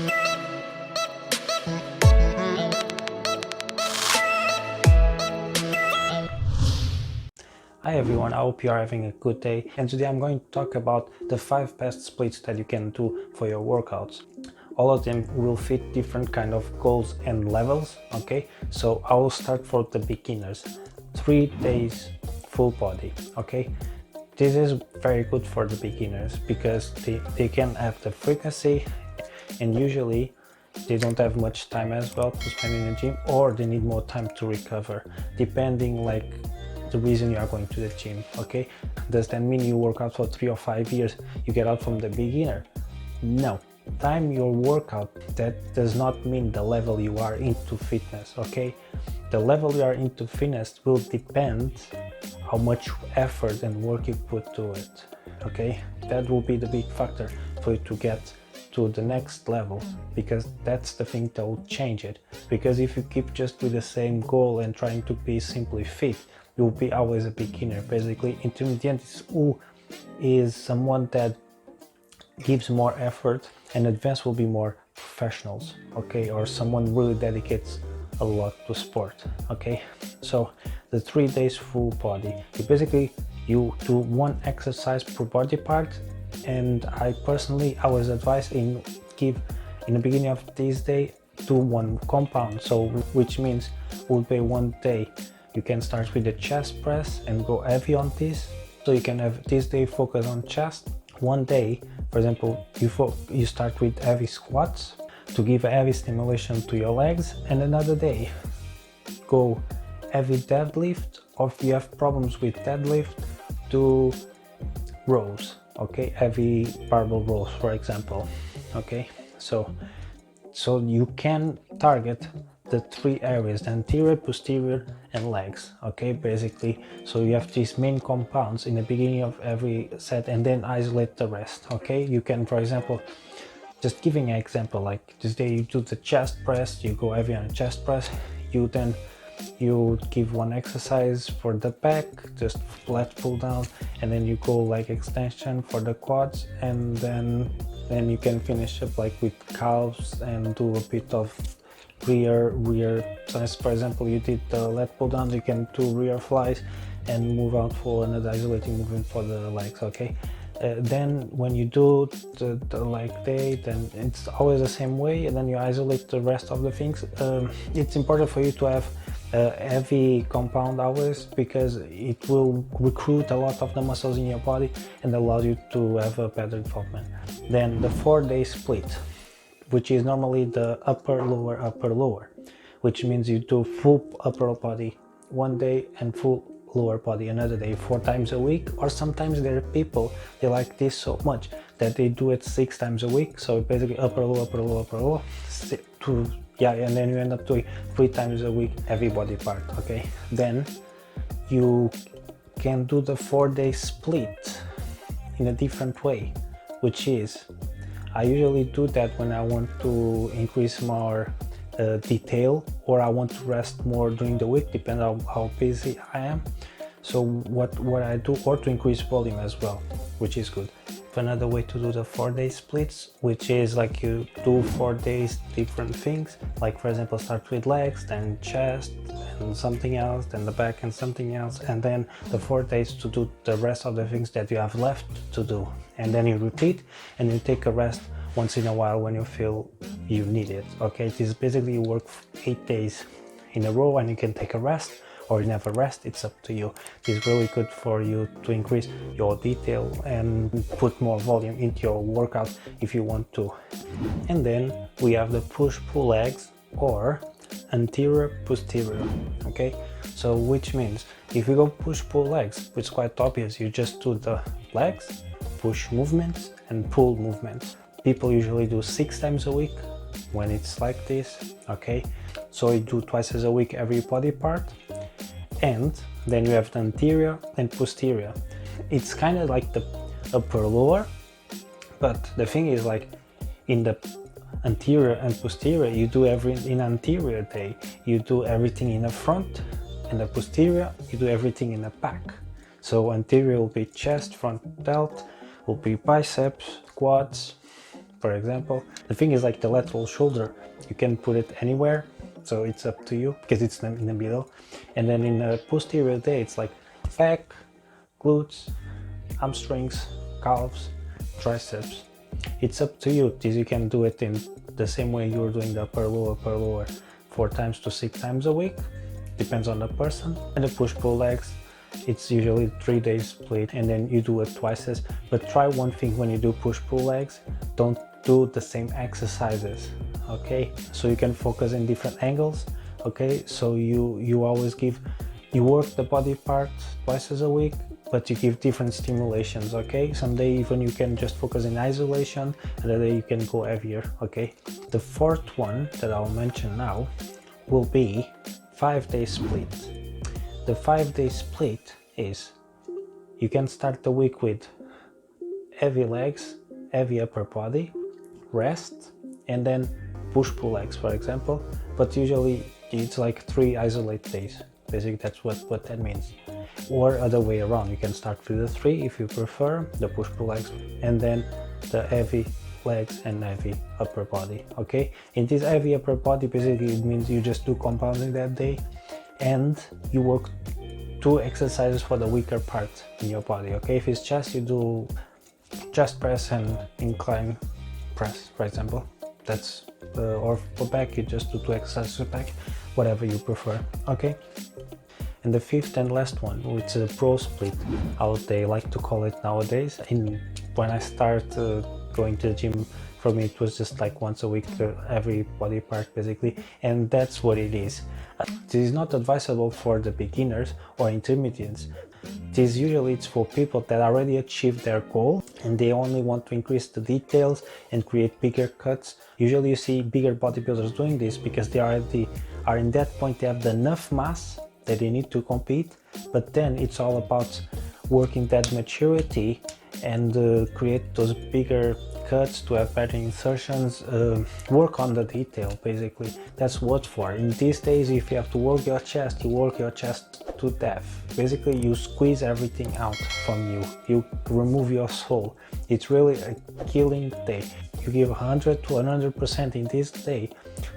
Hi everyone, I hope you are having a good day, and today I'm going to talk about the 5 best splits that you can do for your workouts. All of them will fit different kind of goals and levels, okay? So I will start for the beginners. 3 days full body, okay? This is very good for the beginners because they can have the frequency, and usually they don't have much time as well to spend in the gym, or they need more time to recover, depending like the reason you are going to the gym. Okay, does that mean you work out for 3 or 5 years, you get out from the beginner? No. Time your workout, that does not mean the level you are into fitness. Okay, the level you are into fitness will depend how much effort and work you put to it. Okay, that will be the big factor for you to get to the next level, because that's the thing that will change it. Because if you keep just with the same goal and trying to be simply fit, you'll be always a beginner. Basically, intermediate is someone that gives more effort, and advanced will be more professionals, okay, or someone really dedicates a lot to sport. Okay, so the 3 days full body, you do one exercise per body part, and I personally always advise in the beginning of this day do one compound. So which means would be one day you can start with the chest press and go heavy on this, so you can have this day focus on chest. One day, for example, you start with heavy squats to give a heavy stimulation to your legs, and another day go heavy deadlift, or if you have problems with deadlift, do rows, okay, heavy barbell rows, for example. Okay, so you can target the 3 areas: the anterior, posterior and legs. Okay, basically, so you have these main compounds in the beginning of every set, and then isolate the rest. Okay, you can, for example, just giving an example, like this day you do the chest press, you go heavy on the chest press, you give one exercise for the back, just flat pull down, and then you go like extension for the quads, and then you can finish up like with calves and do a bit of rear. So for example, you did the lat pull down, you can do rear flies and move out for another isolating movement for the legs. Okay, then when you do the leg day, then it's always the same way, and then you isolate the rest of the things. It's important for you to have heavy compound always, because it will recruit a lot of the muscles in your body and allows you to have a better development. Then the 4-day split, which is normally the upper lower, which means you do full upper body one day and full lower body another day, 4 times a week. Or sometimes there are people, they like this so much that they do it 6 times a week. So basically upper lower and then you end up doing 3 times a week heavy body part. Okay, then you can do the 4-day split in a different way, which is, I usually do that when I want to increase more detail, or I want to rest more during the week, depending on how busy I am. So what I do, or to increase volume as well, which is good. Another way to do the 4-day splits, which is like you do 4 days different things, like for example start with legs, then chest and something else, then the back and something else, and then the 4 days to do the rest of the things that you have left to do, and then you repeat, and you take a rest once in a while when you feel you need it. Okay, this is basically you work 8 days in a row, and you can take a rest or you never rest, it's up to you. This is really good for you to increase your detail and put more volume into your workout if you want to. And then we have the push-pull legs, or anterior posterior. Okay, so which means if you go push-pull legs, it's quite obvious, you just do the legs, push movements and pull movements. People usually do 6 times a week when it's like this. Okay, so you do twice a week every body part, and then you have the anterior and posterior. It's kind of like the upper lower, but the thing is, like in the anterior and posterior, you do in anterior day you do everything in the front, and the posterior you do everything in the back. So anterior will be chest, front delt, will be biceps, quads, for example. The thing is, like the lateral shoulder, you can put it anywhere, so it's up to you because it's in the middle. And then in the posterior day, it's like back, glutes, hamstrings, calves, triceps. It's up to you. This you can do it in the same way you're doing the upper lower 4 times to 6 times a week, depends on the person. And the push-pull legs, it's usually 3 days split, and then you do it twice as. But try one thing when you do push-pull legs: don't do the same exercises, okay? So you can focus in different angles, okay? So you always you work the body part twice as a week, but you give different stimulations, okay? Someday even you can just focus in isolation, another day you can go heavier, okay? The fourth one that I'll mention now will be 5-day split. The 5-day split is, you can start the week with heavy legs, heavy upper body, rest, and then push-pull legs, for example. But usually it's like 3 isolate days. Basically, that's what that means. Or other way around, you can start with the 3 if you prefer, the push-pull legs, and then the heavy legs and heavy upper body, okay? In this heavy upper body, basically it means you just do compounding that day, and you work 2 exercises for the weaker part in your body, okay? If it's chest, you do chest press and incline press, for example. That's or for back, you just do 2 exercises for back, whatever you prefer, okay? And the 5th and last one, which is a pro split, how they like to call it nowadays. When I started going to the gym, for me it was just like once a week, every body part basically, and that's what it is. This is not advisable for the beginners or intermediates. This usually it's for people that already achieved their goal and they only want to increase the details and create bigger cuts. Usually you see bigger bodybuilders doing this because they already are in that point, they have enough mass that they need to compete, but then it's all about working that maturity and create those bigger cuts to have better insertions, work on the detail basically. That's what for. In these days, if you have to work your chest, you work your chest to death. Basically, you squeeze everything out from you. You remove your soul. It's really a killing day. You give 100 to 100% in this day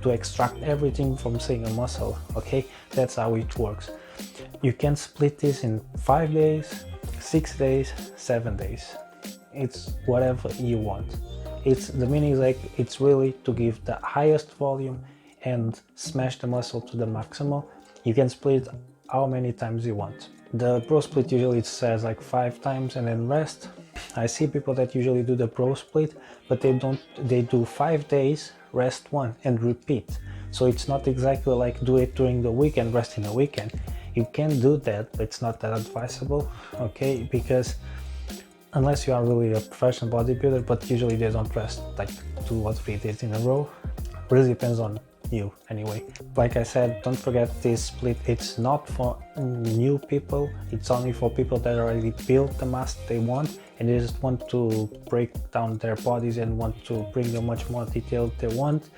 to extract everything from single muscle, okay? That's how it works. You can split this in 5 days, 6 days, 7 days. It's whatever you want. The meaning is like, it's really to give the highest volume and smash the muscle to the maximal. You can split how many times you want. The pro split usually it says like 5 times and then rest. I see people that usually do the pro split, but they do 5 days, rest 1 and repeat. So it's not exactly like do it during the weekend, rest in the weekend. You can do that, but it's not that advisable, okay? Because unless you are really a professional bodybuilder, but usually they don't rest like 2 or 3 days in a row. Really depends on you anyway. Like I said, don't forget this split, it's not for new people, it's only for people that already built the mass they want and they just want to break down their bodies and want to bring them much more detail they want.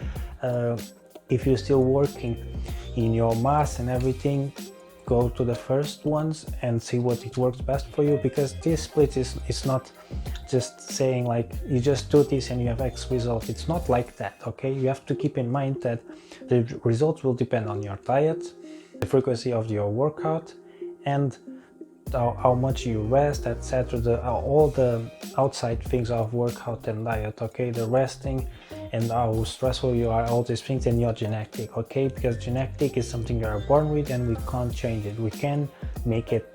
If you're still working in your mass and everything, go to the first ones and see what it works best for you, because this split is not just saying like you just do this and you have X result. It's not like that, okay? You have to keep in mind that the results will depend on your diet, the frequency of your workout, and how much you rest, etc. All the outside things of workout and diet, okay? The resting and how stressful you are, all these things, and your genetic, okay? Because genetic is something you are born with and we can't change it. We can make it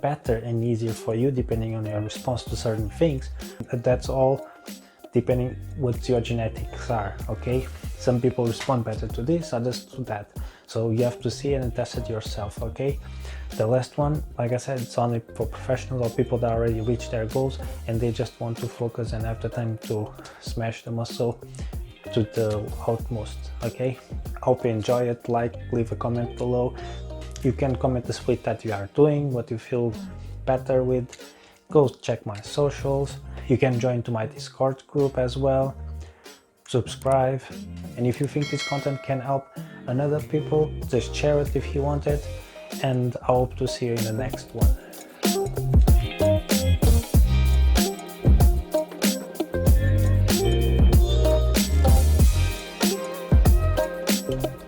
better and easier for you depending on your response to certain things. That's all depending what your genetics are, okay? Some people respond better to this, others to that. So you have to see it and test it yourself, okay? The last one, like I said, it's only for professionals or people that already reached their goals and they just want to focus and have the time to smash the muscle to the utmost, okay? Hope you enjoy it. Leave a comment below. You can comment the split that you are doing, what you feel better with. Go check my socials. You can join to my Discord group as well. Subscribe, and if you think this content can help another people, just share it if you want it, and I hope to see you in the next one. you.